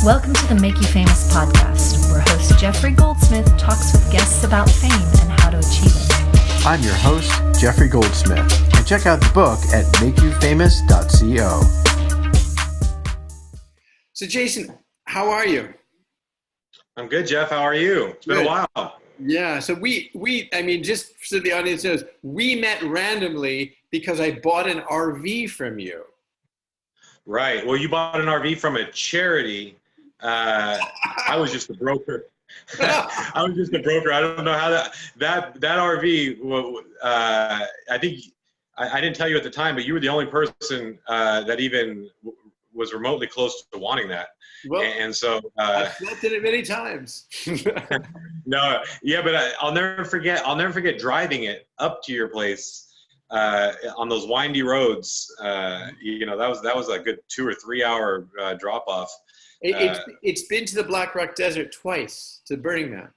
Welcome to the Make You Famous podcast, where host Jeffrey Goldsmith talks with guests about fame and how to achieve it. I'm your host, Jeffrey Goldsmith, and check out the book at makeyoufamous.co. So Jason, how are you? I'm good, Jeff. How are you? It's been a while. Yeah, so I mean, just so the audience knows, we met randomly because I bought an RV from you. Right. Well, you bought an RV from a charity. I was just a broker. I was just a broker. I don't know how that RV. I think I didn't tell you at the time, but you were the only person that even was remotely close to wanting that. Well, and so I've slept in it many times. No, yeah, but I'll never forget. I'll never forget driving it up to your place on those windy roads. That was a good 2 or 3 hour drop off. It's been to the Black Rock Desert twice, to Burning Man.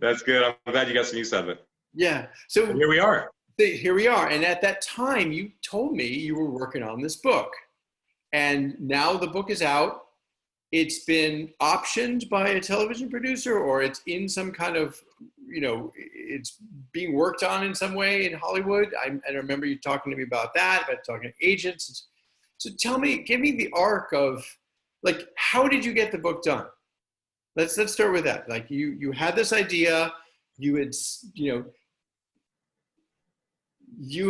That's good. I'm glad you got some use out of it. Yeah. So here we are. Here we are. And at that time, you told me you were working on this book. And now the book is out. It's been optioned by a television producer, or it's in some kind of, it's being worked on in some way in Hollywood. I remember you talking to me about that, about talking to agents. So give me the arc of, like, how did you get the book done? Let's start with that. Like, you had this idea, you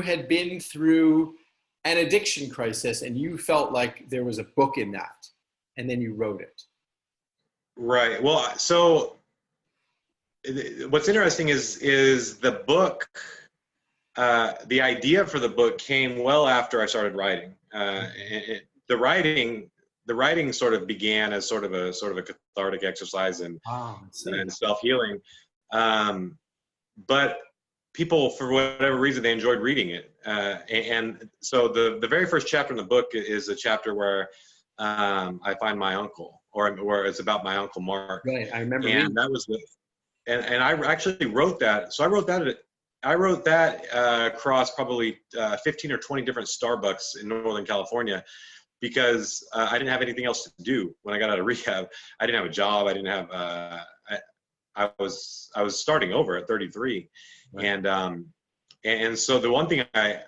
had been through an addiction crisis, and you felt like there was a book in that, and then you wrote it. Right. Well, so what's interesting is the book, the idea for the book came well after I started writing. The writing sort of began as sort of a cathartic exercise and self-healing. But people, for whatever reason, they enjoyed reading it. And so the very first chapter in the book is a chapter where I find my uncle, or it's about my uncle Mark. Right, I remember. And that was and I actually wrote that. So I wrote that across probably 15 or 20 different Starbucks in Northern California, because I didn't have anything else to do when I got out of rehab. I didn't have a job. I didn't have. I was starting over at 33, right. And so the one thing I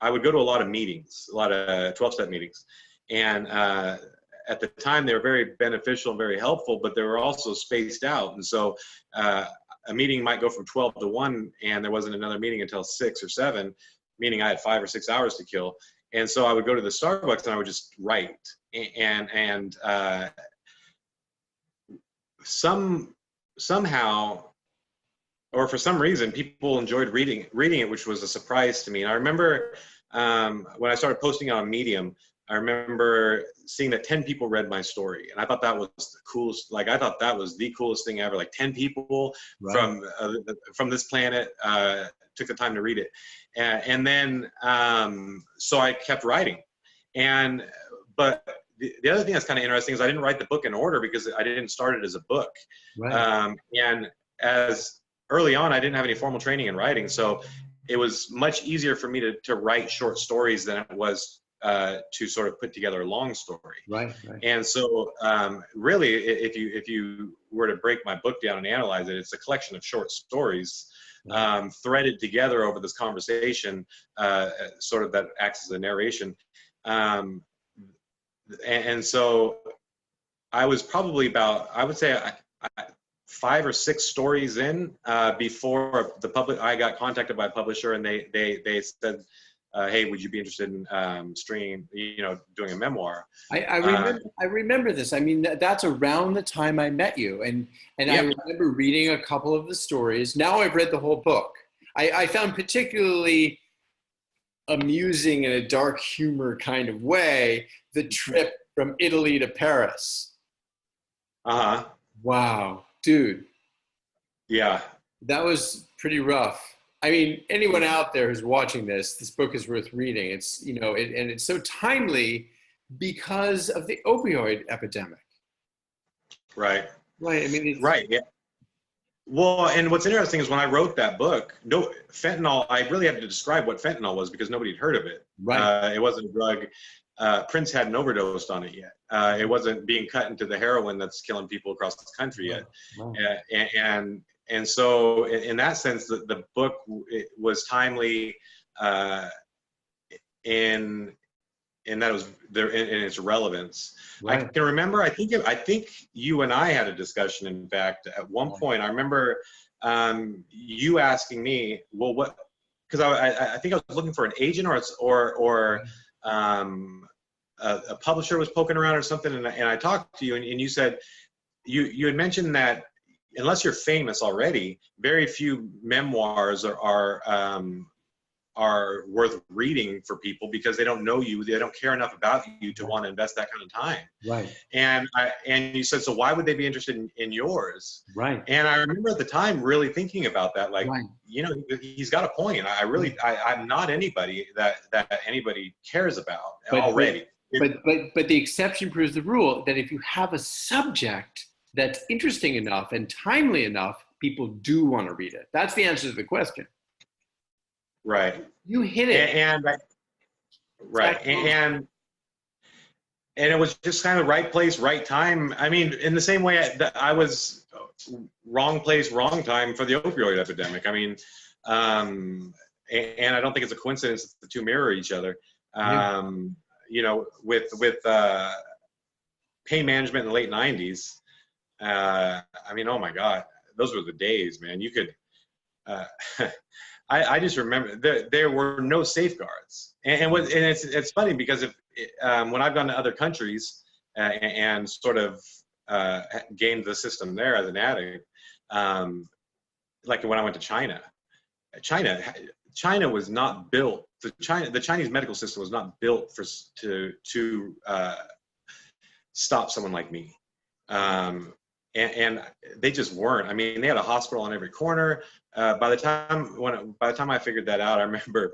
would go to a lot of meetings, a lot of 12-step meetings, and at the time they were very beneficial and very helpful, but they were also spaced out. And so a meeting might go from 12 to 1, and there wasn't another meeting until 6 or 7, meaning I had 5 or 6 hours to kill. And so I would go to the Starbucks and I would just write. And somehow, or for some reason, people enjoyed reading it, which was a surprise to me. And I remember when I started posting on Medium, I remember seeing that 10 people read my story, and I thought that was the coolest. Like, I thought that was the coolest thing ever. Like, 10 people right. from this planet took the time to read it, and then so I kept writing. But the other thing that's kind of interesting is I didn't write the book in order, because I didn't start it as a book. Right. And as early on, I didn't have any formal training in writing, so it was much easier for me to write short stories than it was to sort of put together a long story. Right. And so really, if you were to break my book down and analyze it, it's a collection of short stories threaded together over this conversation, sort of that acts as a narration. And so I was probably about, I would say, 5 or 6 stories in before I got contacted by a publisher, and they said, hey, would you be interested in doing a memoir? I remember this. I mean, that's around the time I met you, and yeah. I remember reading a couple of the stories. Now I've read the whole book. I found particularly amusing, in a dark humor kind of way, the trip from Italy to Paris. Wow, dude. Yeah, that was pretty rough. I mean, anyone out there who's watching this book is worth reading. It's, and it's so timely because of the opioid epidemic. Right. Right. I mean, right. Yeah. Well, and what's interesting is when I wrote that book, fentanyl, I really had to describe what fentanyl was because nobody had heard of it. Right. It wasn't a drug. Prince hadn't overdosed on it yet. It wasn't being cut into the heroin that's killing people across the country yet. Wow. And so in that sense, the book was timely in that it was there in its relevance. Right. I can remember. I think you and I had a discussion. In fact, at one point, I remember you asking me, "Well, what?" Because I think I was looking for an agent or a publisher was poking around or something, and I talked to you, and you said you had mentioned that unless you're famous already, very few memoirs are worth reading for people because they don't know you, they don't care enough about you to want to invest that kind of time. Right. And you said, so why would they be interested in yours? Right. And I remember at the time really thinking about that, like, Right. He's got a point. I'm not anybody that anybody cares about already. But the exception proves the rule that if you have a subject that's interesting enough and timely enough, people do want to read it. That's the answer to the question. Right. You hit it. Right. And it was just kind of right place, right time. I mean, in the same way I was wrong place, wrong time for the opioid epidemic. I mean, and I don't think it's a coincidence that the two mirror each other. With pain management in the late 90s, I mean, oh my God, those were the days, man. You could, I just remember there were no safeguards, and it's funny because when I've gone to other countries and sort of gamed the system there as an addict, like when I went to China was not built. The Chinese medical system was not built to stop someone like me. And they just weren't. I mean, they had a hospital on every corner. By the time I figured that out, I remember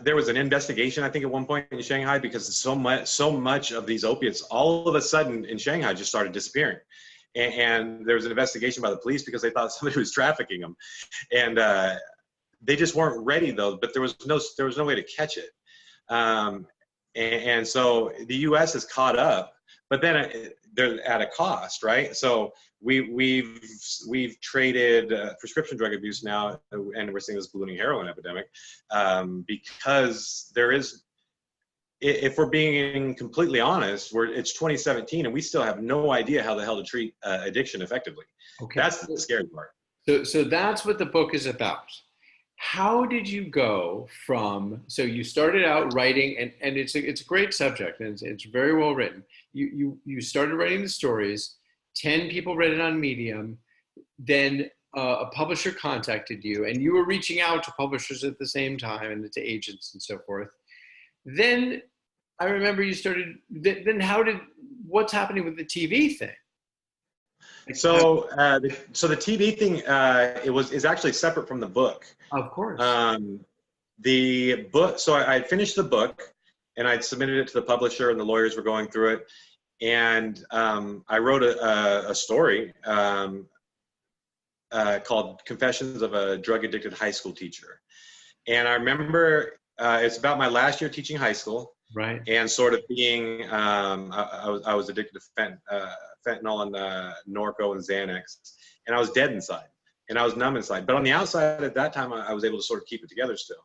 there was an investigation, I think, at one point in Shanghai because so much of these opiates all of a sudden in Shanghai just started disappearing, and there was an investigation by the police because they thought somebody was trafficking them, and they just weren't ready though. But there was no way to catch it, and so the U.S. has caught up. But then they're at a cost, right? So we've traded prescription drug abuse now, and we're seeing this ballooning heroin epidemic because there is, if we're being completely honest, it's 2017 and we still have no idea how the hell to treat addiction effectively. Okay, that's the scary part. So that's what the book is about. How did you go from, so you started out writing, and it's a great subject, and it's very well written. You started writing the stories, 10 people read it on Medium, then a publisher contacted you, and you were reaching out to publishers at the same time, and to agents and so forth. Then I remember you started, then what's happening with the TV thing? So the TV thing is actually separate from the book. Of course. The book. So I finished the book, and I'd submitted it to the publisher, and the lawyers were going through it. And I wrote a story called "Confessions of a Drug Addicted High School Teacher." And I remember it's about my last year teaching high school. Right. And sort of being, I was addicted to fentanyl and Norco and Xanax, and I was dead inside, and I was numb inside. But on the outside at that time, I was able to sort of keep it together still.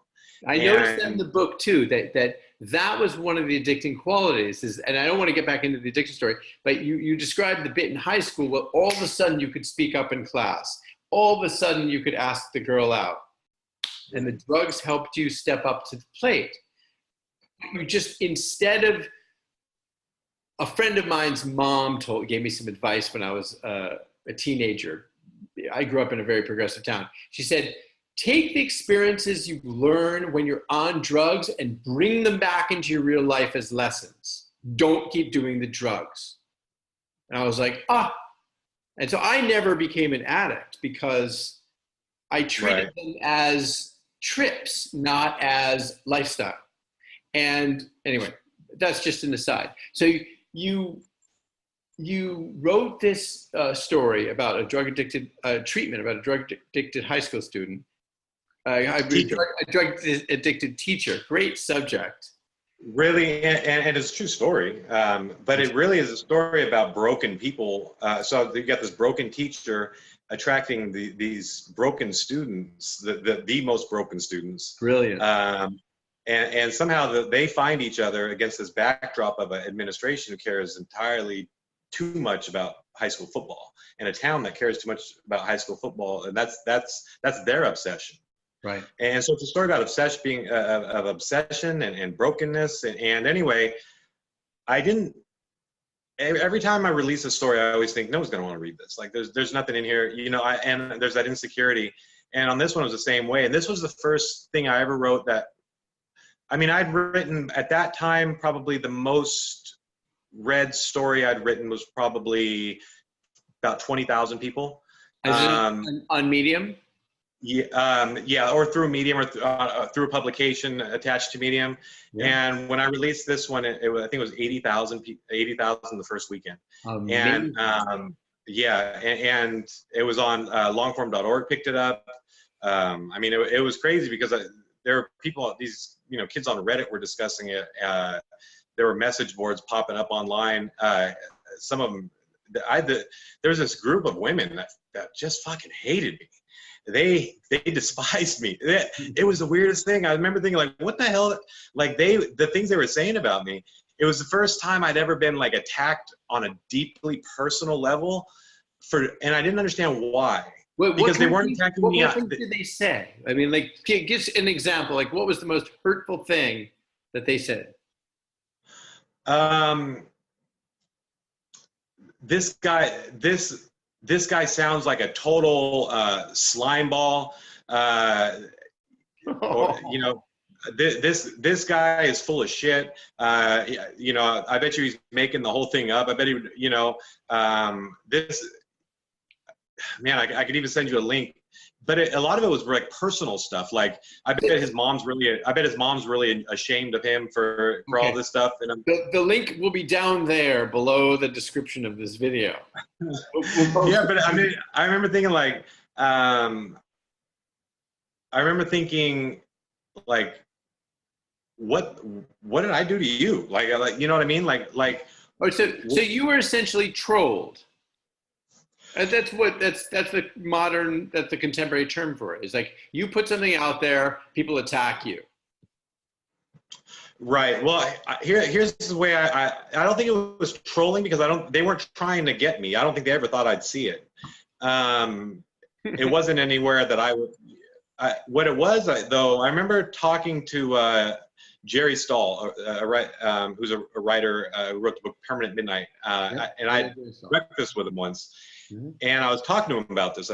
I noticed in the book too that was one of the addicting qualities. And I don't want to get back into the addiction story, but you described the bit in high school where all of a sudden you could speak up in class. All of a sudden you could ask the girl out, and the drugs helped you step up to the plate. You just, instead of, a friend of mine's mom gave me some advice when I was a teenager. I grew up in a very progressive town. She said, take the experiences you learn when you're on drugs and bring them back into your real life as lessons. Don't keep doing the drugs. And I was like, And so I never became an addict because I treated them as trips, not as lifestyle. And anyway, that's just an aside. So you wrote this story about a drug addicted treatment about a drug addicted high school student, A Teacher. drug addicted teacher. Great subject. Really, and it's a true story, but it really is a story about broken people. So you got this broken teacher attracting these broken students, the most broken students. Brilliant. And somehow they find each other against this backdrop of an administration who cares entirely too much about high school football, and a town that cares too much about high school football, and that's their obsession. Right. And so it's a story about obsession and brokenness. And anyway, every time I release a story, I always think no one's going to want to read this. Like there's nothing in here, and there's that insecurity. And on this one, it was the same way. And this was the first thing I ever wrote I'd written at that time, probably the most read story I'd written was probably about 20,000 people. On Medium? Yeah, or through Medium, or through a publication attached to Medium. Yeah. And when I released this one, I think it was 80,000 the first weekend. Amazing. And and it was on longform.org picked it up. It was crazy because there were people, these kids on Reddit were discussing it. There were message boards popping up online. Some of them, there was this group of women that just fucking hated me. They despised me. It was the weirdest thing. I remember thinking, like, what the hell? Like the things they were saying about me. It was the first time I'd ever been like attacked on a deeply personal level, and I didn't understand why. Because they weren't attacking me. What did they say? I mean, like, give an example. Like, what was the most hurtful thing that they said? This guy sounds like a total slime ball. This guy is full of shit. I bet you he's making the whole thing up. I bet he would, I could even send you a link. But a lot of it was like personal stuff. Like I bet his mom's really ashamed of him for all this stuff. And the link will be down there below the description of this video. Yeah, but I remember thinking like, what did I do to you? Like you know what I mean? Like. Oh, so you were essentially trolled. And that's the contemporary term for it. It's like you put something out there, people attack you. Right. Well, here's the way I don't think it was trolling because they weren't trying to get me. I don't think they ever thought I'd see it. It wasn't anywhere that I would. What it was though, I remember talking to Jerry Stahl, who's a writer who wrote the book Permanent Midnight, and I had breakfast with him once. Mm-hmm. And I was talking to him about this,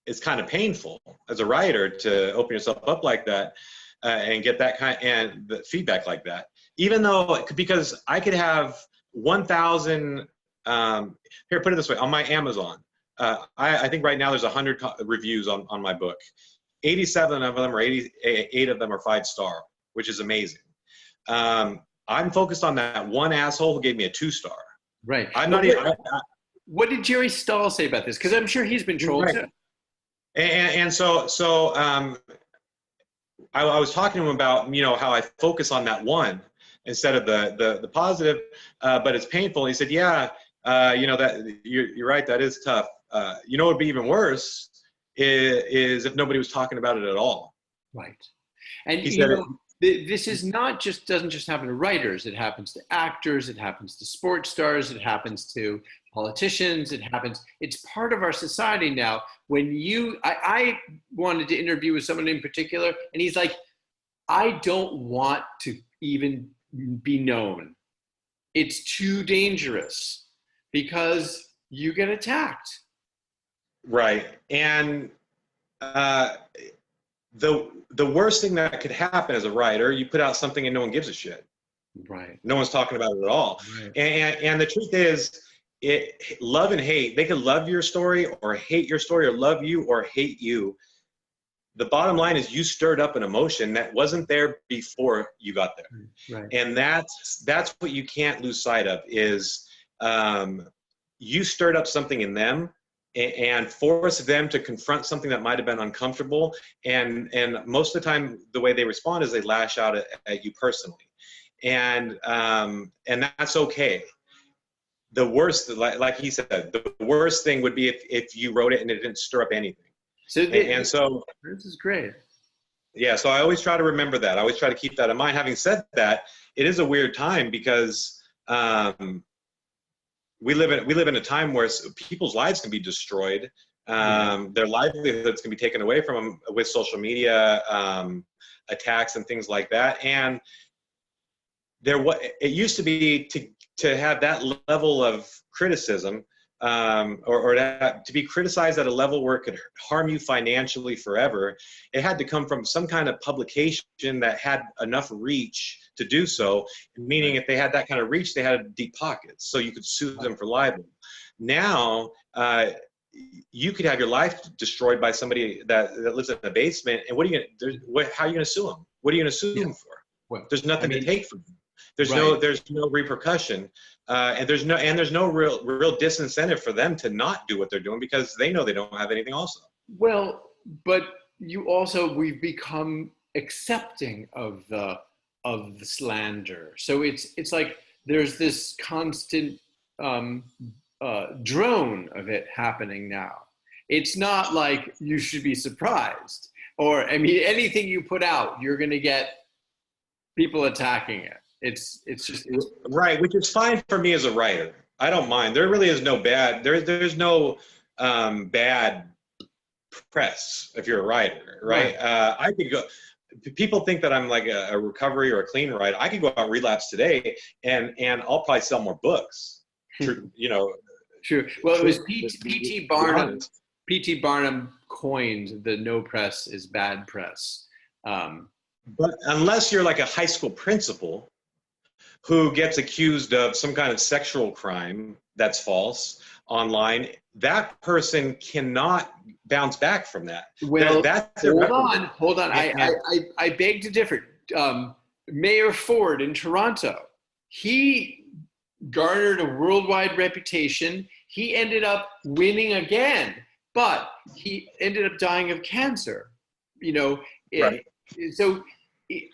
it's kind of painful as a writer to open yourself up like that and get that and the feedback like that. Even though, because I could have 1,000, here, put it this way, on my Amazon, I think right now there's 100 reviews on my book. 87 of them or 88 of them are 5-star, which is amazing. I'm focused on that one asshole who gave me a 2-star. Right. I'm not even. What did Jerry Stahl say about this? Because I'm sure he's been trolled too. And so I was talking to him about how I focus on that one instead of the positive, but it's painful. He said, "Yeah, that you're right. That is tough. What would be even worse is if nobody was talking about it at all." Right. And he said this is doesn't just happen to writers. It happens to actors. It happens to sports stars. It happens to politicians. It's part of our society now. When I wanted to interview with someone in particular, and he's like, I don't want to even be known. It's too dangerous because you get attacked. Right. And the worst thing that could happen as a writer, you put out something and no one gives a shit. Right. No one's talking about it at all. Right. And the truth is, love and hate, they could love your story or hate your story, or love you or hate you. The bottom line is you stirred up an emotion that wasn't there before you got there. Right. And that's what you can't lose sight of is you stirred up something in them and force them to confront something that might have been uncomfortable. And most of the time, the way they respond is they lash out at you personally. And that's okay. The worst, like he said, the worst thing would be if you wrote it and it didn't stir up anything. So this is great. Yeah, so I always try to remember that. I always try to keep that in mind. Having said that, it is a weird time because we live in a time where people's lives can be destroyed. Their livelihoods can be taken away from them with social media attacks and things like that. And it used to be to have that level of criticism, or to be criticized at a level where it could harm you financially forever. It had to come from some kind of publication that had enough reach to do so, meaning if they had that kind of reach, they had deep pockets, so you could sue them for libel. Now, you could have your life destroyed by somebody that lives in a basement, and how are you going to sue them? What are you going to sue them for? Well, there's nothing to take from them. There's no repercussion, and there's no real disincentive for them to not do what they're doing because they know they don't have anything also. Well, but we've become accepting of the slander. So it's like there's this constant drone of it happening now. It's not like you should be surprised, or anything you put out, you're going to get people attacking it. It's right, which is fine for me as a writer. I don't mind. There really is no bad. There's no bad press if you're a writer, right? I could go. People think that I'm like a recovery or a clean writer. I could go out and relapse today, and I'll probably sell more books. You know. Sure. Well, it was P.T. Barnum. P.T. Barnum coined the "no press is bad press." But unless you're like a high school principal who gets accused of some kind of sexual crime that's false online, that person cannot bounce back from that. Well, that's hold on. I beg to differ. Mayor Ford in Toronto, he garnered a worldwide reputation. He ended up winning again, but he ended up dying of cancer. Right. So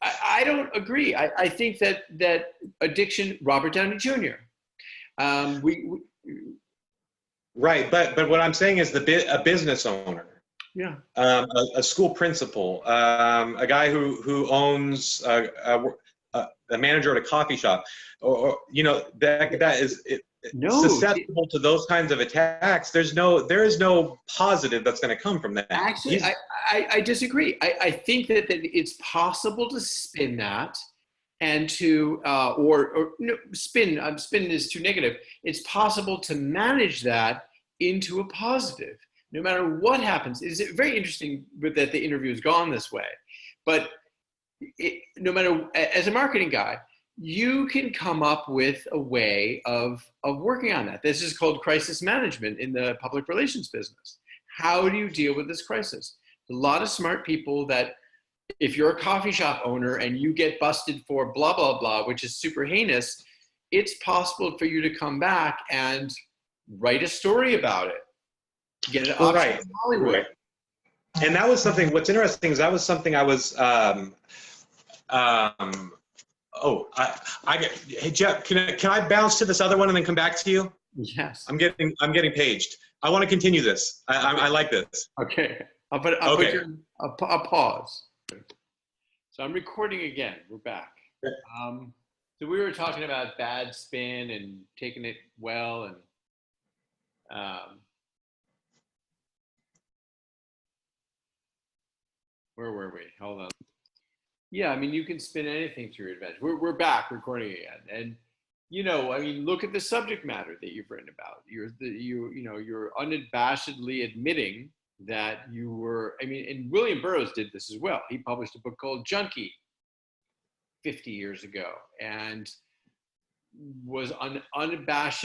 I don't agree. I think that addiction, Robert Downey Jr. Right, but what I'm saying is a business owner, a school principal, a guy who owns a manager at a coffee shop, or that is susceptible to those kinds of attacks. There is no positive that's going to come from that. Actually, I disagree. I think that it's possible to spin that and to spin is too negative. It's possible to manage that into a positive, no matter what happens. It's very interesting that the interview has gone this way, but no matter, as a marketing guy, you can come up with a way of working on that. This is called crisis management in the public relations business. How do you deal with this crisis? A lot of smart people that, if you're a coffee shop owner and you get busted for blah, blah, blah, which is super heinous, it's possible for you to come back and write a story about it. Get it off in Hollywood. Right. And that was something, what's interesting is that was something I was, hey Jeff, can I bounce to this other one and then come back to you? Yes. I'm getting paged. I want to continue this. I like this. Okay. I'll put a pause. So I'm recording again. We're back. So we were talking about bad spin and taking it well, and where were we? Hold on. Yeah, you can spin anything to your advantage. We're back recording again, and look at the subject matter that you've written about. You're unabashedly admitting that you were. And William Burroughs did this as well. He published a book called Junkie 50 years ago, and was an unabashed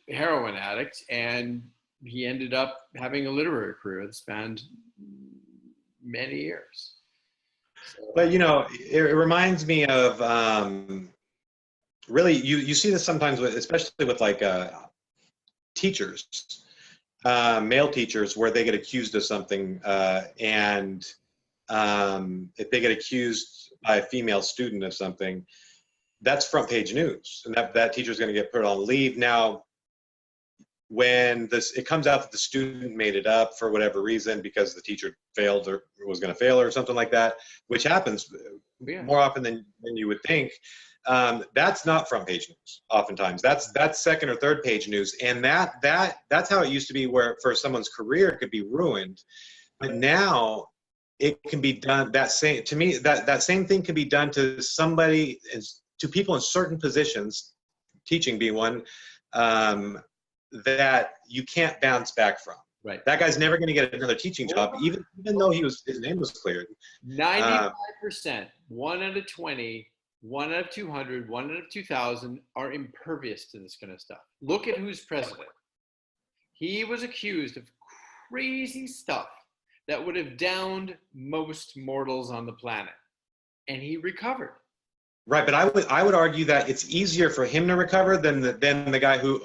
heroin addict, and he ended up having a literary career that spanned many years. So, but it reminds me of really, you see this sometimes especially with like teachers. male teachers where they get accused of something, and if they get accused by a female student of something, that's front page news, and that teacher's going to get put on leave. Now, when it comes out that the student made it up for whatever reason because the teacher failed or was going to fail or something like that, which happens more often than you would think, that's not front page news. Oftentimes, that's second or third page news, and that's how it used to be, where for someone's career it could be ruined. But now it can be done. That same thing can be done to somebody, to people in certain positions, teaching being one. That you can't bounce back from. Right. That guy's never going to get another teaching job, even though his name was cleared. 95%, 1 out of 20, 1 out of 200, 1 out of 2,000 are impervious to this kind of stuff. Look at who's president. He was accused of crazy stuff that would have downed most mortals on the planet, and he recovered. Right, but I would argue that it's easier for him to recover than the guy who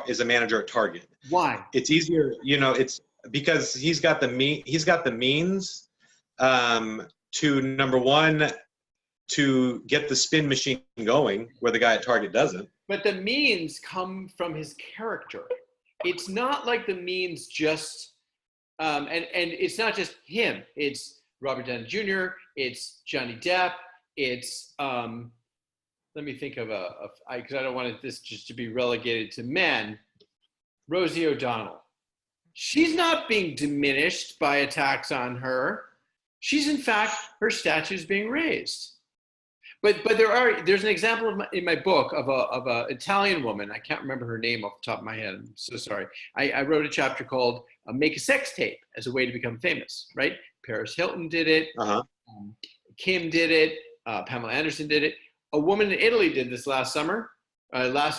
is a manager at Target. Why? It's easier, it's because he's got the means to, number one, to get the spin machine going where the guy at Target doesn't. But the means come from his character. It's not like the means just, and it's not just him. It's Robert Downey Jr., it's Johnny Depp, it's let me think of because I don't want this just to be relegated to men. Rosie O'Donnell. She's not being diminished by attacks on her. She's, in fact, her statue's being raised. But there's an example in my book of a Italian woman. I can't remember her name off the top of my head. I'm so sorry. I wrote a chapter called "Make a Sex Tape" as a way to become famous. Right? Paris Hilton did it. Kim did it. Pamela Anderson did it. A woman in Italy did this last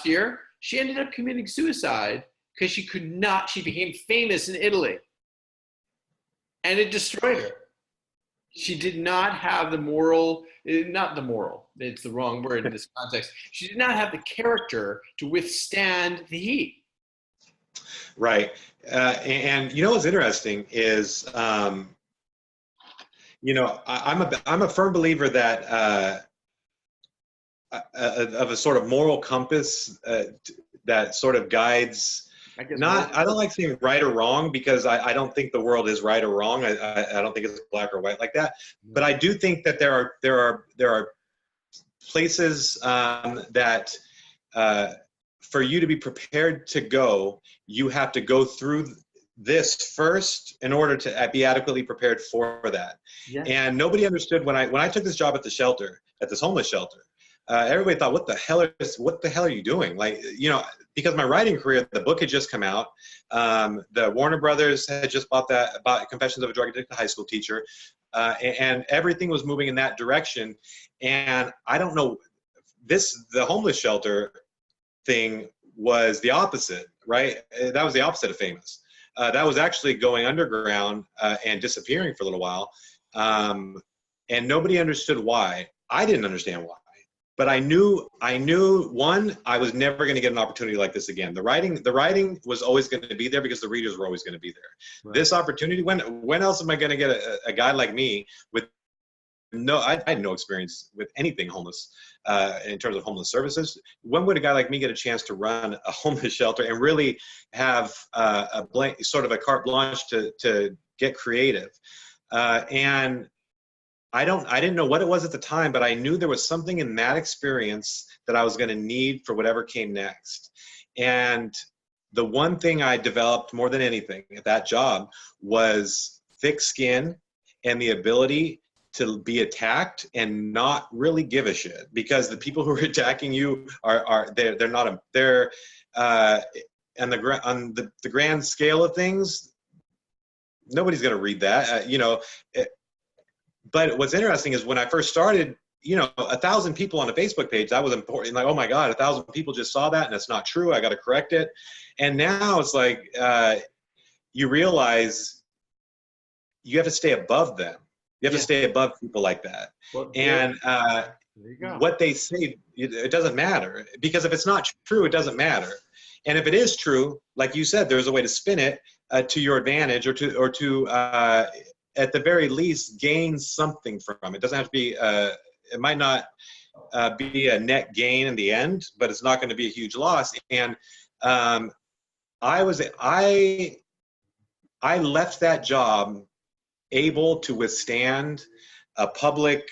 year. She ended up committing suicide because she became famous in Italy. And it destroyed her. She did not have the moral, it's the wrong word in this context. She did not have the character to withstand the heat. Right. And what's interesting is, I'm a firm believer that of a sort of moral compass that sort of guides. I don't like saying right or wrong, because I don't think the world is right or wrong. I don't think it's black or white like that. But I do think that there are places that for you to be prepared to go, you have to go through this first in order to be adequately prepared for that. Yeah. And nobody understood when I took this job at this homeless shelter. Everybody thought, what the hell are you doing? Because my writing career, the book had just come out. The Warner Brothers had just bought Confessions of a Drug Addicted High School Teacher. And everything was moving in that direction. And I don't know, the homeless shelter thing was the opposite, right? That was the opposite of famous. That was actually going underground and disappearing for a little while. And nobody understood why. I didn't understand why. But I knew one, I was never going to get an opportunity like this again. The writing was always going to be there because the readers were always going to be there. Right. This opportunity, when else am I going to get a guy like me with I had no experience with anything homeless in terms of homeless services. When would a guy like me get a chance to run a homeless shelter and really have a carte blanche to get creative? And I didn't know what it was at the time, but I knew there was something in that experience that I was going to need for whatever came next. And the one thing I developed more than anything at that job was thick skin and the ability to be attacked and not really give a shit, because the people who are attacking you on the grand scale of things, nobody's going to read that, But what's interesting is when I first started, 1,000 people on a Facebook page, that was important. Like, oh my God, 1,000 people just saw that and it's not true. I got to correct it. And now it's like, you realize you have to stay above them. You have to stay above people like that. Well, and what they say, it doesn't matter, because if it's not true, it doesn't matter. And if it is true, like you said, there's a way to spin it to your advantage, or to at the very least gain something from it. It doesn't have to be. It might not be a net gain in the end, but it's not going to be a huge loss. And I left that job able to withstand a public,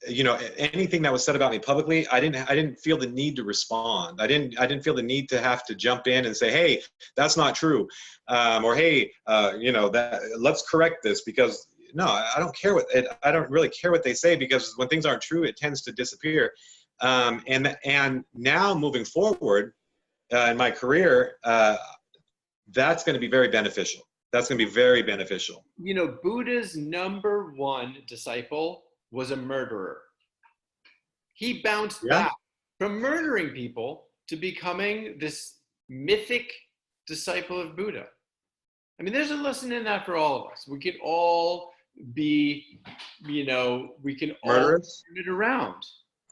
anything that was said about me publicly. I didn't feel the need to respond. I didn't feel the need to have to jump in and say, hey, that's not true, or hey, let's correct this, because no, I don't care I don't really care what they say, because when things aren't true, it tends to disappear. And now moving forward in my career, that's going to be very beneficial. That's going to be very beneficial. Buddha's number one disciple was a murderer. He bounced back from murdering people to becoming this mythic disciple of Buddha. I mean, there's a lesson in that for all of us. We can all be, we can murderers? all turn it around.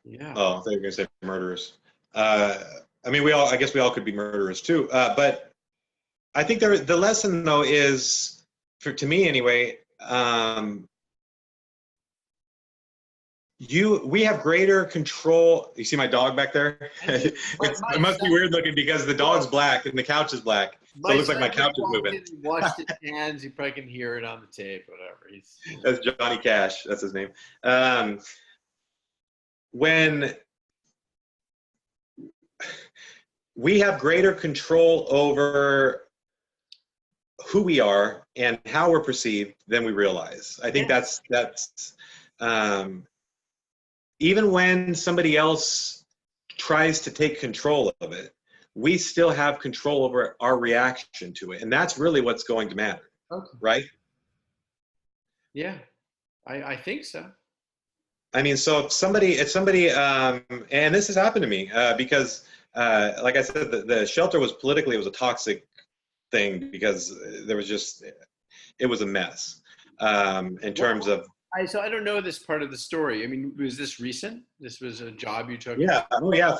Yeah. Oh, I thought you were going to say murderers. I guess we all could be murderers too. But I think the lesson though is, to me anyway, we have greater control. You see my dog back there? It must be weird looking because the dog's black and the couch is black. So it looks like my couch is moving. He washed his hands. You probably can hear it on the tape, whatever. That's Johnny Cash. That's his name. When we have greater control over who we are and how we're perceived than we realize. I think that's even when somebody else tries to take control of it, we still have control over our reaction to it. And that's really what's going to matter. Okay. Right? Yeah, I think so. I mean, so if somebody, and this has happened to me because, like I said, the shelter was politically, it was a toxic thing because there was it was a mess in terms of. So I don't know this part of the story. I mean, was this recent? This was a job you took? Yeah. Oh, yeah.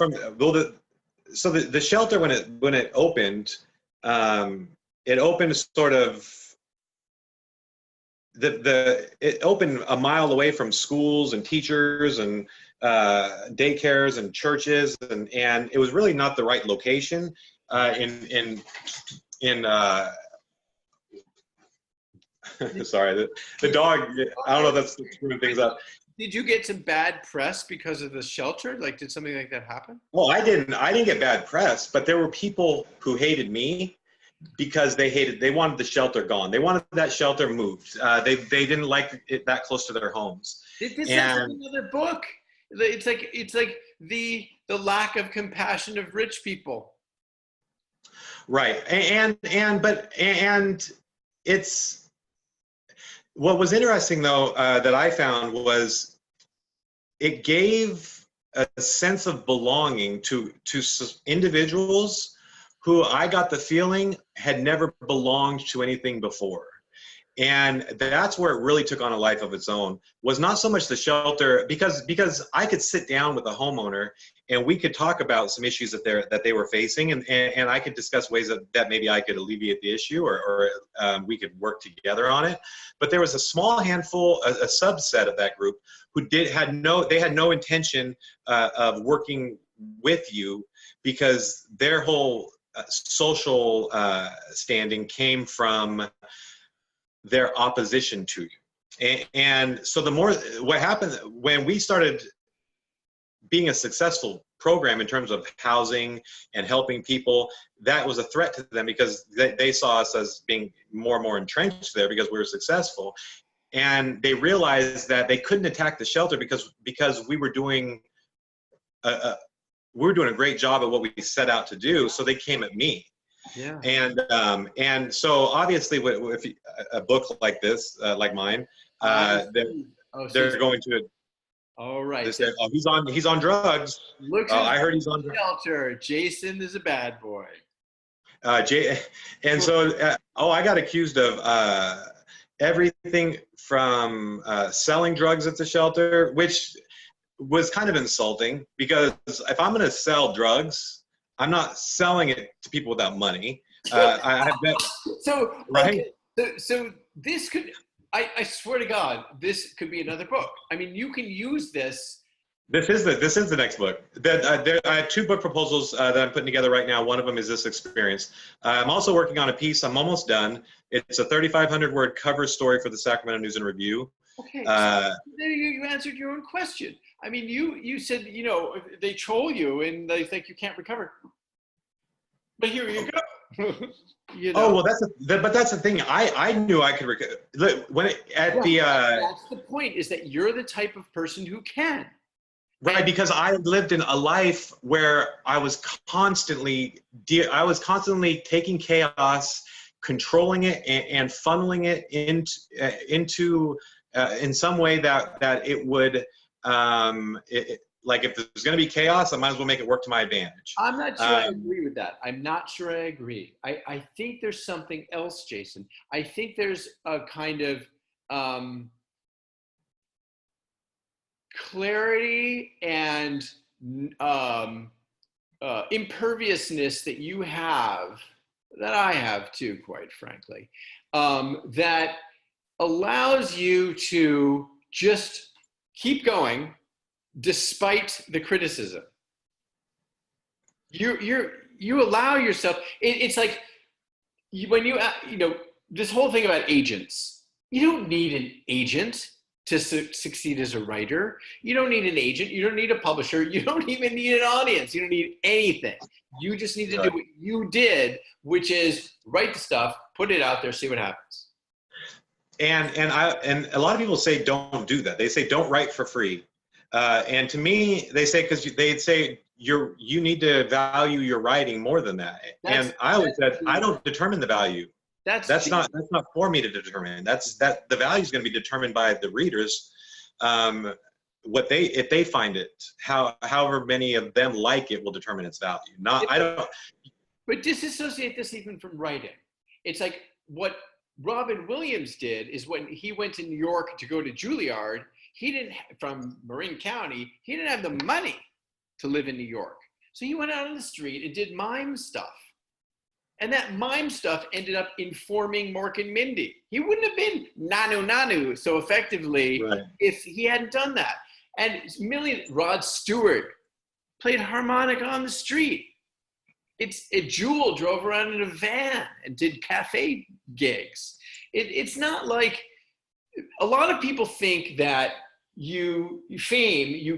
So the shelter when it opened sort of. It opened a mile away from schools and teachers and daycares and churches, and it was really not the right location sorry, the dog, I don't know if that's screwing things up. Did you get some bad press because of the shelter? Like, did something like that happen? Well, I didn't get bad press, but there were people who hated me because they wanted the shelter gone. They wanted that shelter moved. They didn't like it that close to their homes. This is another book. It's like the lack of compassion of rich people. Right. And it's, what was interesting though, that I found was it gave a sense of belonging to individuals who I got the feeling had never belonged to anything before. And that's where it really took on a life of its own, was not so much the shelter, because I could sit down with a homeowner and we could talk about some issues that they were facing, and I could discuss ways that maybe I could alleviate the issue, or we could work together on it. But there was a small handful, a subset of that group who had no intention of working with you, because their whole social standing came from their opposition to you. And so what happened when we started being a successful program in terms of housing and helping people, that was a threat to them, because they saw us as being more and more entrenched there because we were successful. And they realized that they couldn't attack the shelter because we were doing a great job at what we set out to do. So they came at me. Yeah. And so obviously, if a book like this, like mine, they're going to. All right. They say, he's on drugs. I heard he's on shelter. Jason is a bad boy. And so I got accused of everything from selling drugs at the shelter, which was kind of insulting, because if I'm going to sell drugs, I'm not selling it to people without money. I bet, So, right? okay, so this could, I swear to God, this could be another book. I mean, you can use this. This is the next book. I have 2 book proposals that I'm putting together right now. One of them is this experience. I'm also working on a piece. I'm almost done. It's a 3,500 word cover story for the Sacramento News and Review. Okay, so there you answered your own question. I mean, you said, you know, they troll you and they think you can't recover. But here you go. You know? Oh well, that's the thing. I knew I could recover. That's the point. Is that you're the type of person who can. Right, because I lived in a life where I was constantly taking chaos, controlling it, and funneling it into in some way that it would like if there's going to be chaos, I might as well make it work to my advantage. I'm not sure I agree with that. I'm not sure I agree. I think there's something else, Jason. I think there's a kind of clarity and imperviousness that you have, that I have too, quite frankly, that allows you to just keep going despite the criticism. You allow yourself. It's like when you know this whole thing about agents. You don't need an agent to succeed as a writer. You don't need an agent. You don't need a publisher. You don't even need an audience. You don't need anything. You just need to do what you did, which is write the stuff, put it out there, see what happens. And a lot of people say don't do that. They say don't write for free. And to me, they say they'd say you need to value your writing more than that. And I always said I don't determine the value. That's not for me to determine. The value is going to be determined by the readers. If they find it, however many of them like it will determine its value. I don't. But disassociate this even from writing. It's like what Robin Williams did is when he went to New York to go to Juilliard, from Marin County, he didn't have the money to live in New York. So he went out on the street and did mime stuff. And that mime stuff ended up informing Mork and Mindy. He wouldn't have been Nanu so effectively if he hadn't done that. And Rod Stewart played harmonica on the street. Jewel drove around in a van and did cafe gigs. It's not like, a lot of people think that you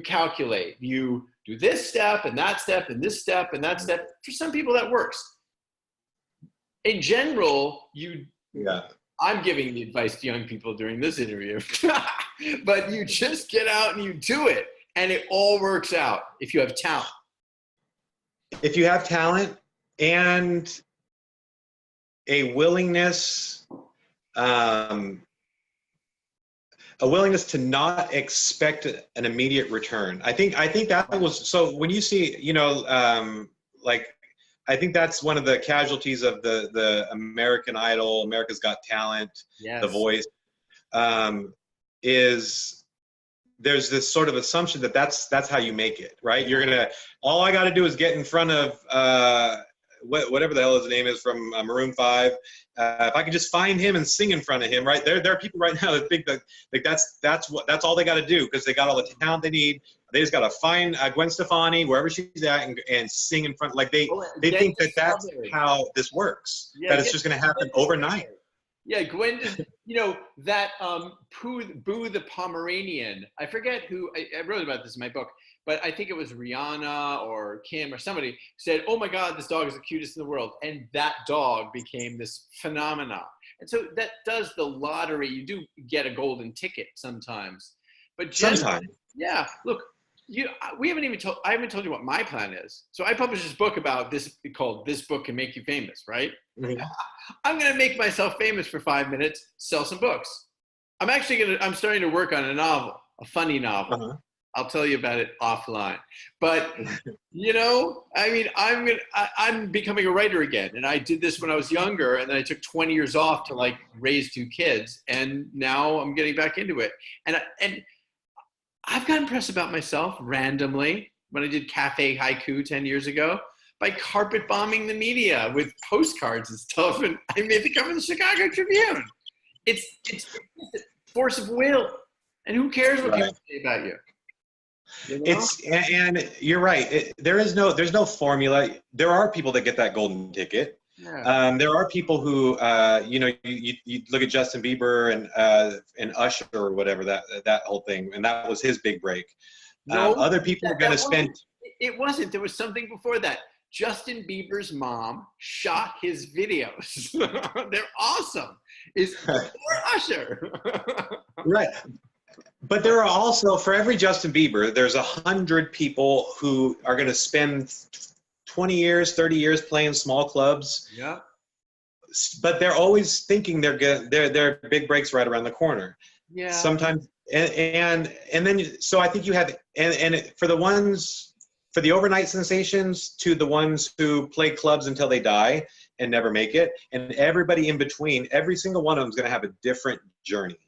calculate. You do this step and that step and this step and that step. For some people that works. In general, I'm giving the advice to young people during this interview, but you just get out and you do it, and it all works out if you have talent. If you have talent and a willingness to not expect an immediate return. I think that was, so when you see, I think that's one of the casualties of the American Idol, America's Got Talent, The Voice, is there's this sort of assumption that that's how you make it, right? All I got to do is get in front of whatever the hell his name is from Maroon 5. If I could just find him and sing in front of him, right? There are people right now that think that that's all they got to do because they got all the talent they need. They just got to find Gwen Stefani wherever she's at and sing in front. Like they think that's how this works. That it's just going to happen overnight. Yeah, Gwen, that Boo the Pomeranian, I forget who, I wrote about this in my book, but I think it was Rihanna or Kim or somebody said, oh my God, this dog is the cutest in the world. And that dog became this phenomenon. And so that does the lottery. You do get a golden ticket sometimes. But sometimes. Yeah, look, I haven't told you what my plan is. So I published this book about this called This Book Can Make You Famous, right? Mm-hmm. I'm going to make myself famous for 5 minutes, sell some books. I'm starting to work on a novel, a funny novel. Uh-huh. I'll tell you about it offline. But, I'm becoming a writer again. And I did this when I was younger. And then I took 20 years off to raise 2 kids. And now I'm getting back into it. And I've gotten press about myself randomly when I did Cafe Haiku 10 years ago. by carpet bombing the media with postcards and stuff, and I made the cover of the Chicago Tribune. It's a force of will, and who cares what people say about you? You know? And you're right. There's no formula. There are people that get that golden ticket. Yeah. There are people who, you look at Justin Bieber and Usher or whatever, that whole thing, and that was his big break. No, other people are going to spend. It wasn't. There was something before that. Justin Bieber's mom shot his videos. They're awesome. Is for Usher. Right. But there are also, for every Justin Bieber, there's 100 people who are going to spend 20 years, 30 years playing small clubs. Yeah. But they're always thinking their big breaks right around the corner. Yeah. Sometimes, and then, so I think you have, for the overnight sensations to the ones who play clubs until they die and never make it, and everybody in between, every single one of them is going to have a different journey.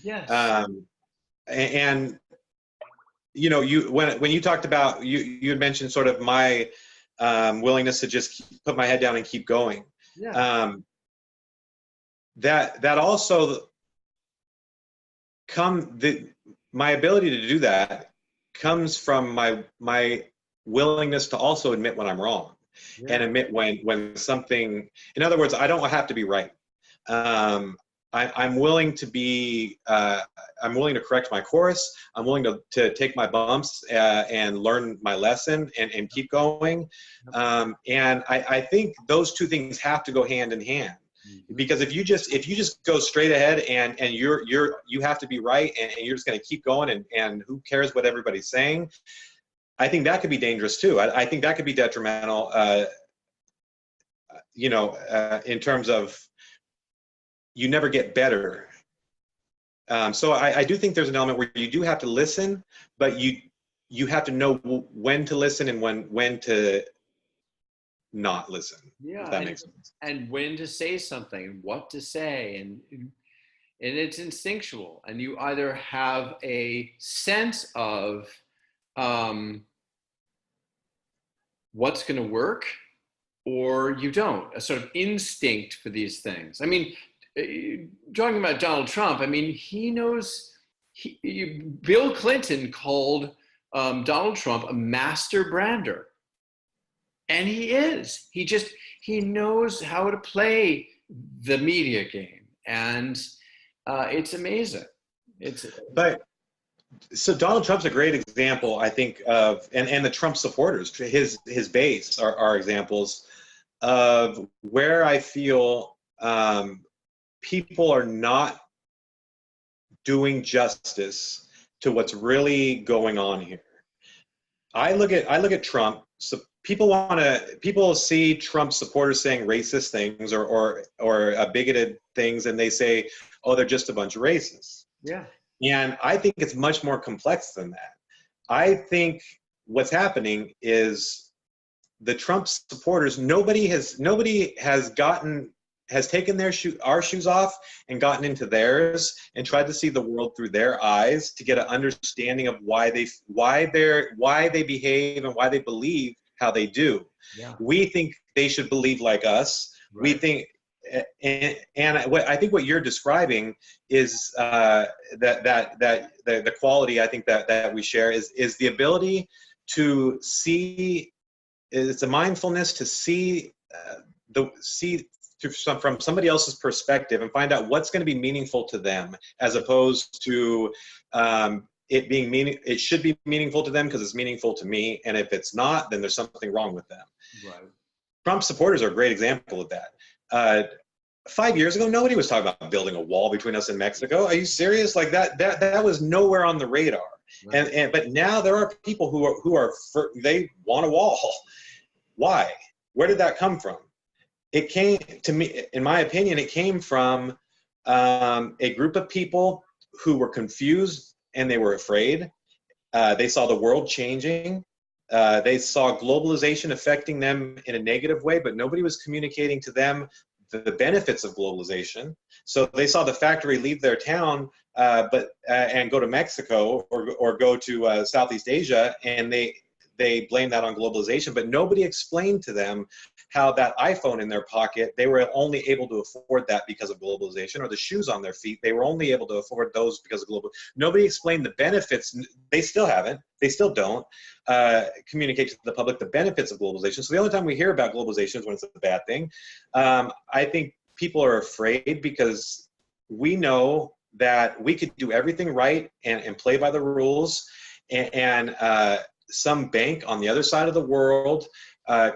Yes. And when you talked about, you had mentioned sort of my willingness to just put my head down and keep going. Yeah. That also my ability to do that comes from my willingness to also admit when I'm wrong. Yeah. And admit when something, in other words, I don't have to be right. I'm willing to be, I'm willing to correct my course. I'm willing to take my bumps and learn my lesson and keep going. And I think those two things have to go hand in hand. Because if you just go straight ahead and you have to be right and you're just going to keep going and who cares what everybody's saying, I think that could be dangerous too. I think that could be detrimental, in terms of you never get better. So I do think there's an element where you do have to listen, but you have to know when to listen and when to not listen. Yeah, if that makes sense. And when to say something and what to say, and it's instinctual, and you either have a sense of what's going to work or you don't, a sort of instinct for these things. I mean, talking about Donald Trump, I mean, he knows, Bill Clinton called Donald Trump a master brander. And he is. He knows how to play the media game. And it's amazing. So Donald Trump's a great example, I think, of, and the Trump supporters, his base are examples of where I feel people are not doing justice to what's really going on here. I look at Trump. So people see Trump supporters saying racist things or bigoted things, and they say, oh, they're just a bunch of racists. Yeah. And I think it's much more complex than that. I think what's happening is the Trump supporters, nobody has taken our shoes off and gotten into theirs and tried to see the world through their eyes to get an understanding of why they behave and why they believe how they do. Yeah. We think they should believe like us. Right. We think, and I think what you're describing is the quality I think that we share is the ability to see. It's a mindfulness to see from somebody else's perspective and find out what's going to be meaningful to them, as opposed to it should be meaningful to them because it's meaningful to me, and if it's not, then there's something wrong with them. Right. Trump supporters are a great example of that. 5 years ago, nobody was talking about building a wall between us and Mexico. Are you serious? Like that was nowhere on the radar. Right. But now there are people they want a wall. Why? Where did that come from? It came, to me, in my opinion, it came from a group of people who were confused and they were afraid. They saw the world changing. They saw globalization affecting them in a negative way, but nobody was communicating to them the benefits of globalization. So they saw the factory leave their town and go to Mexico or go to Southeast Asia, and they blame that on globalization, but nobody explained to them how that iPhone in their pocket, they were only able to afford that because of globalization, or the shoes on their feet, they were only able to afford those because of global. Nobody explained the benefits. They still haven't. They still don't communicate to the public the benefits of globalization. So the only time we hear about globalization is when it's a bad thing. I think people are afraid because we know that we could do everything right and play by the rules, and some bank on the other side of the world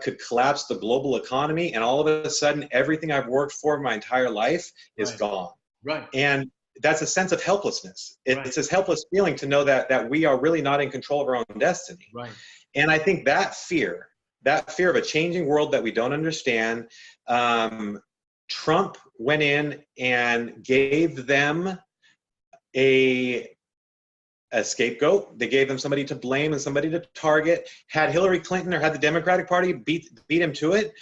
could collapse the global economy, and all of a sudden everything I've worked for my entire life is gone. Right. And that's a sense of helplessness. It's this helpless feeling to know that we are really not in control of our own destiny. Right. And I think that fear of a changing world that we don't understand, Trump went in and gave them a scapegoat. They gave them somebody to blame and somebody to target. Had Hillary Clinton or had the Democratic Party beat him to it,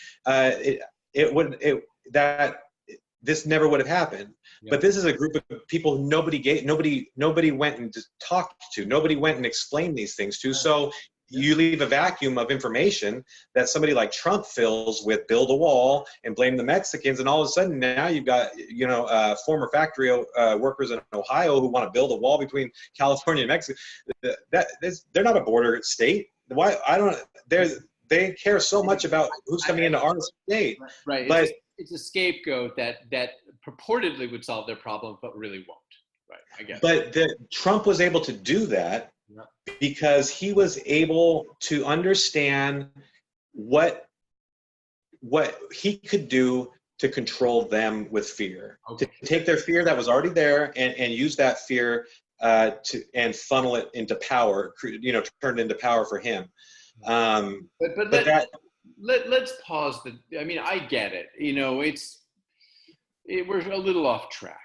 this never would have happened. Yeah. But this is a group of people who nobody went and just talked to. Nobody went and explained these things to. So you leave a vacuum of information that somebody like Trump fills with build a wall and blame the Mexicans, and all of a sudden now you've got former factory workers in Ohio who want to build a wall between California and Mexico. They're not a border state. Why? They care so much about who's coming into our state. Right. But it's a scapegoat that purportedly would solve their problem, but really won't. Right. I guess. But Trump was able to do that because he was able to understand what he could do to control them with fear, to take their fear that was already there and use that fear and funnel it into power, turn it into power for him. Let's pause. I get it. We're a little off track.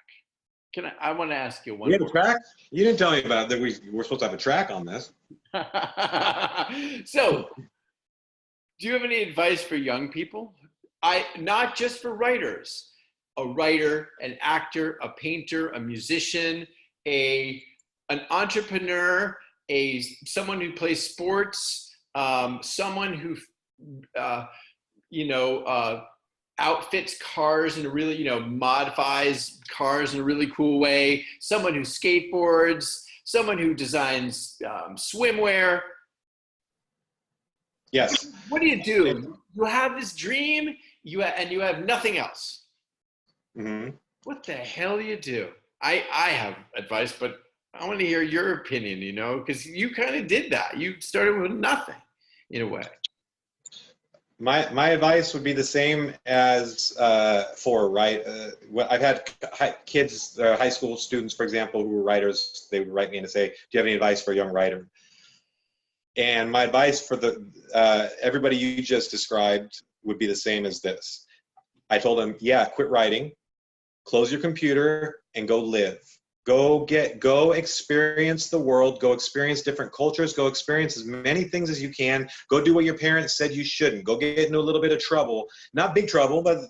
I want to ask you one. We have a track? You didn't tell me about that. We're supposed to have a track on this. So, do you have any advice for young people? Not just for writers. A writer, an actor, a painter, a musician, an entrepreneur, someone who plays sports, someone who outfits cars in a really, modifies cars in a really cool way, someone who skateboards, someone who designs swimwear. Yes. What do? You have this dream, and you have nothing else. Mm-hmm. What the hell do you do? I have advice, but I want to hear your opinion, because you kind of did that. You started with nothing, in a way. My advice would be the same as I've had kids, high school students, for example, who were writers. They would write me and say, "Do you have any advice for a young writer?" And my advice for everybody you just described would be the same as this. I told them, quit writing, close your computer, and go live. Go experience the world, go experience different cultures, go experience as many things as you can, go do what your parents said you shouldn't, go get into a little bit of trouble, not big trouble, but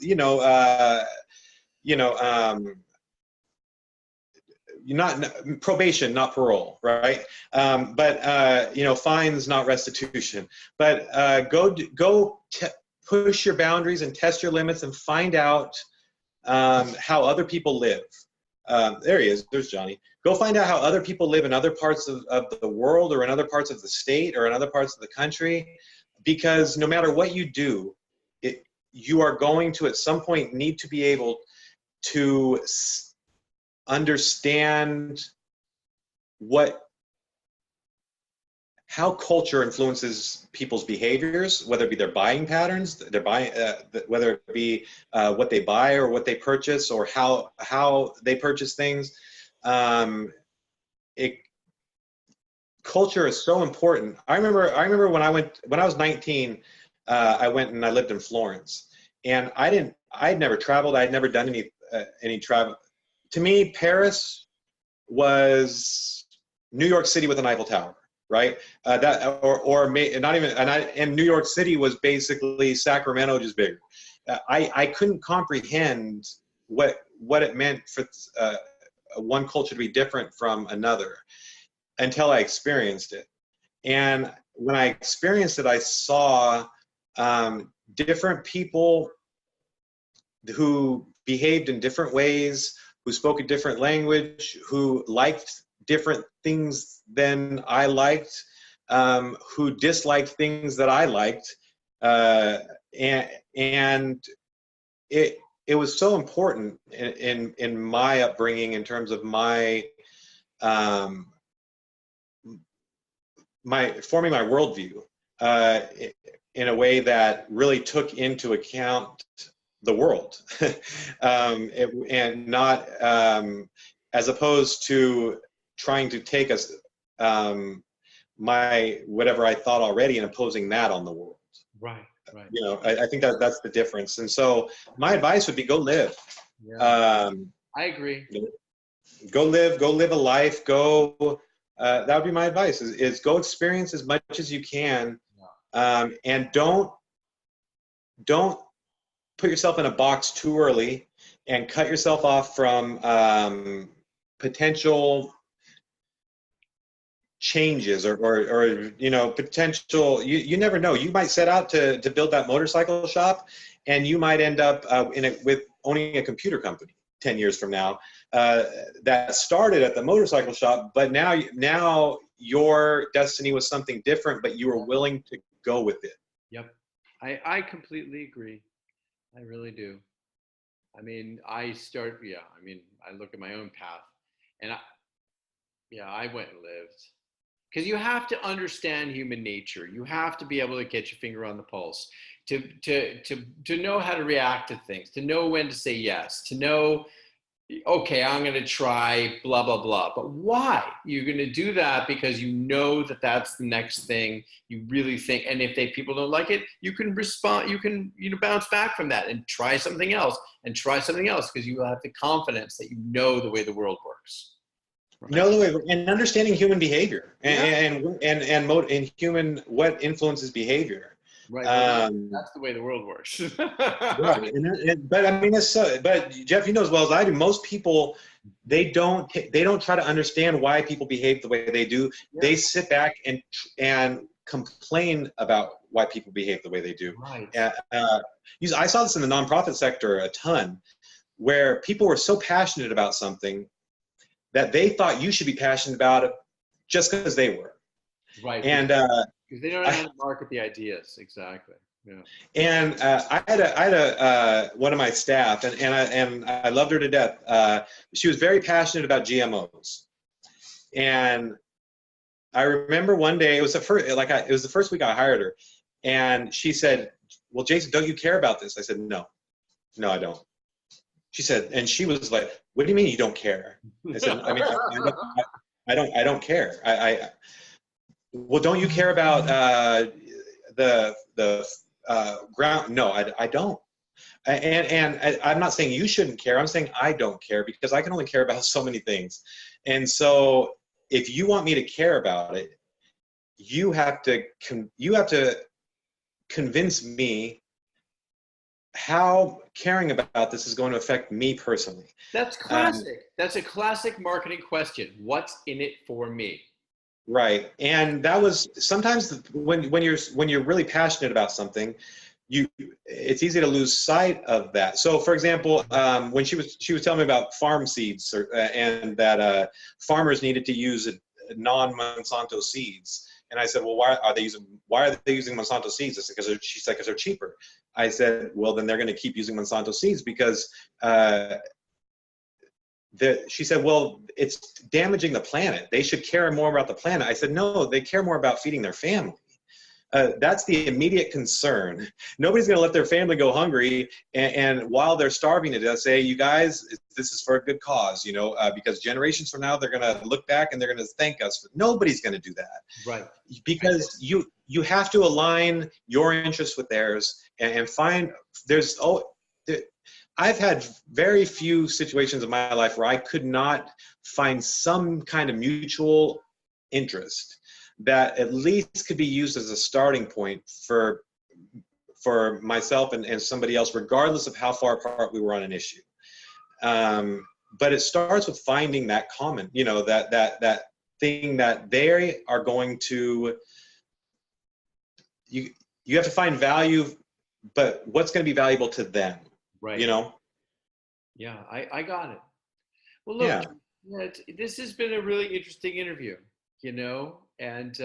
not probation, not parole, right? Fines, not restitution, but push your boundaries and test your limits and find out how other people live. There he is. There's Johnny. Go find out how other people live in other parts of the world, or in other parts of the state, or in other parts of the country, because no matter what you do, you are going to at some point need to be able to understand how culture influences people's behaviors, whether it be their buying patterns, whether it be what they buy or what they purchase, or how they purchase things. Culture is so important. I remember when I was 19, I went and I lived in Florence, and I'd never traveled. I'd never done any travel. To me, Paris was New York City with an Eiffel Tower. Right? And New York City was basically Sacramento, just bigger. I couldn't comprehend what it meant for one culture to be different from another until I experienced it. And when I experienced it, I saw different people who behaved in different ways, who spoke a different language, who liked different things than I liked, who disliked things that I liked, and it was so important in my upbringing in terms of my forming my worldview in a way that really took into account the world, and not as opposed to trying to take us my whatever I thought already and imposing that on the world. Right. Right. You know, I think that's the difference. And so my advice would be go live. Yeah. I agree. Go live a life. That would be my advice is go experience as much as you can. And don't put yourself in a box too early and cut yourself off from potential changes or you know, potential, you never know. You might set out to build that motorcycle shop, and you might end up with owning a computer company 10 years from now that started at the motorcycle shop, but now your destiny was something different, but you were willing to go with it. Yep. I completely agree. I really do. I mean, I look at my own path, and I went and lived. Because you have to understand human nature. You have to be able to get your finger on the pulse, to know how to react to things, to know when to say yes, to know, okay, I'm going to try blah, blah, blah. But why? You're going to do that because you know that that's the next thing you really think. And if people don't like it, you can respond, you can bounce back from that and try something else because you have the confidence that you know the way the world works. Right. Know the way, and understanding human behavior and human, what influences behavior. Right. That's the way the world works. Right. But I mean, but Jeff, you know as well as I do, most people, they don't try to understand why people behave the way they do. Yeah. They sit back and complain about why people behave the way they do. Right. I saw this in the nonprofit sector a ton, where people were so passionate about something that they thought you should be passionate about it just because they were. Right. And because they don't know how to market the ideas. Exactly. Yeah. And I had one of my staff, and I loved her to death. She was very passionate about GMOs, and I remember one day, it was the first week I hired her, and she said, "Well, Jason, don't you care about this?" I said, "No, I don't." She said, and she was like, "What do you mean you don't care?" I said, "I mean, I don't care. Well, don't you care about the ground?" "No, I don't." And I'm not saying you shouldn't care. I'm saying I don't care because I can only care about so many things. And so if you want me to care about it, you have to convince me how caring about this is going to affect me personally. That's classic. That's a classic marketing question. What's in it for me? Right. And that was sometimes when you're really passionate about something, it's easy to lose sight of that. So for example, when she was telling me about farm seeds and that farmers needed to use non-Monsanto seeds. And I said, "Well, why are they using Monsanto seeds?" She said, "Because they're cheaper." I said, "Well, then they're going to keep using Monsanto seeds because," she said, "Well, it's damaging the planet. They should care more about the planet." I said, "No, they care more about feeding their family." That's the immediate concern. Nobody's going to let their family go hungry, and while they're starving to death, say, "You guys, this is for a good cause," because generations from now, they're going to look back and they're going to thank us. Nobody's going to do that. Right. Because you have to align your interests with theirs and find I've had very few situations in my life where I could not find some kind of mutual interest that at least could be used as a starting point for myself and somebody else, regardless of how far apart we were on an issue. But it starts with finding that common, that thing that they are going to you have to find value, but what's going to be valuable to them, Right. you know? Yeah, I got it. Well, look, Yeah. this has been a really interesting interview, and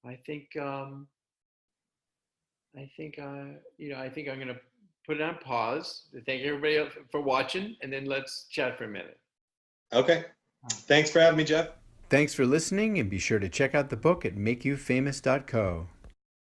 I think I think I'm going to put it on pause. Thank everybody else for watching, and then let's chat for a minute. Okay. Thanks for having me, Jeff. Thanks for listening, and be sure to check out the book at makeyoufamous.co.